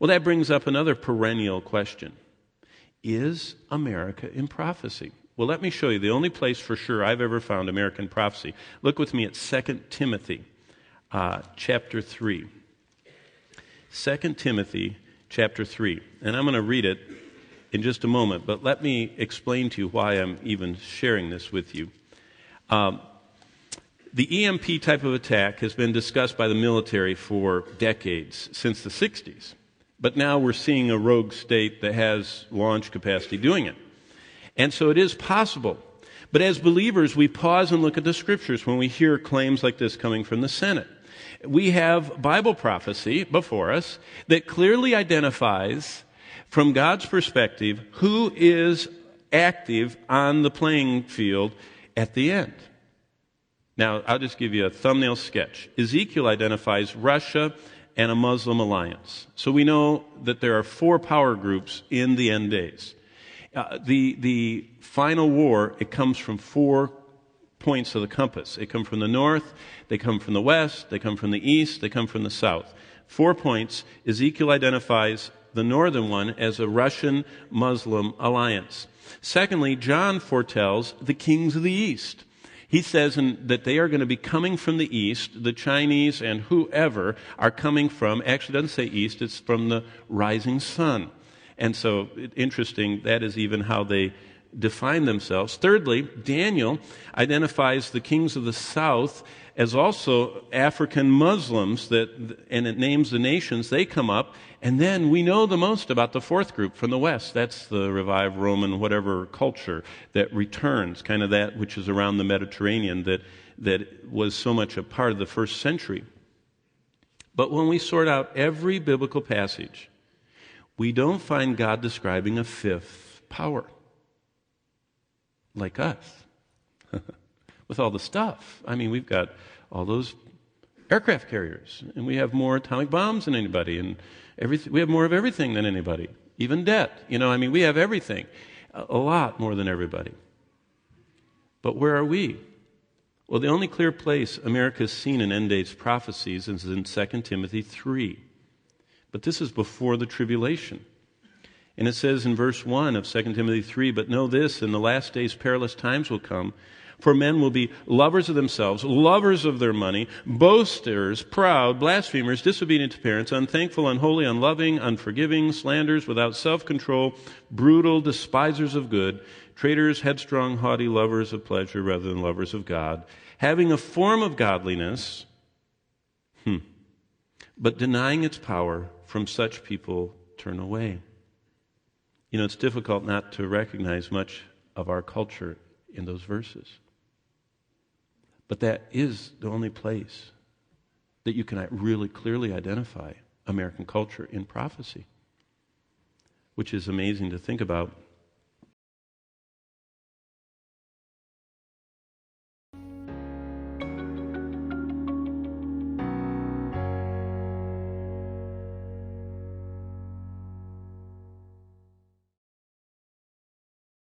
Well, that brings up another perennial question. Is America in prophecy? Well, let me show you the only place for sure I've ever found American prophecy. Look with me at 2 Timothy chapter 3. 2 Timothy chapter 3. And I'm going to read it in just a moment, but let me explain to you why I'm even sharing this with you. The EMP type of attack has been discussed by the military for decades, since the 60s. But now we're seeing a rogue state that has launch capacity doing it. And so it is possible. But as believers, we pause and look at the Scriptures when we hear claims like this coming from the Senate. We have Bible prophecy before us that clearly identifies, from God's perspective, who is active on the playing field at the end. Now, I'll just give you a thumbnail sketch. Ezekiel identifies Russia and a Muslim alliance. So we know that there are 4 power groups in the end days. The final war, it comes from 4 points of the compass. They come from the north, they come from the west, they come from the east, they come from the south. 4 points. Ezekiel identifies the northern one as a Russian-Muslim alliance. Secondly, John foretells the kings of the east. He says that they are going to be coming from the east. The Chinese and whoever are coming from, actually it doesn't say east, it's from the rising sun. And so, interesting, that is even how they define themselves. Thirdly, Daniel identifies the kings of the south as also African Muslims, and it names the nations. They come up, and then we know the most about the 4th group from the west. That's the revived Roman whatever culture that returns, kind of that which is around the Mediterranean that was so much a part of the first century. But when we sort out every biblical passage, we don't find God describing a 5th power like us. With all the stuff. I mean, we've got all those aircraft carriers, and we have more atomic bombs than anybody, and we have more of everything than anybody, even debt. We have everything, a lot more than everybody. But where are we? Well, the only clear place America has seen in end days prophecies is in 2 Timothy 3. But this is before the tribulation. And it says in verse 1 of 2 Timothy 3, "But know this, in the last days perilous times will come, for men will be lovers of themselves, lovers of their money, boasters, proud, blasphemers, disobedient to parents, unthankful, unholy, unloving, unforgiving, slanderers, without self-control, brutal, despisers of good, traitors, headstrong, haughty, lovers of pleasure rather than lovers of God, having a form of godliness, but denying its power. From such people turn away." It's difficult not to recognize much of our culture in those verses. But that is the only place that you can really clearly identify American culture in prophecy, which is amazing to think about.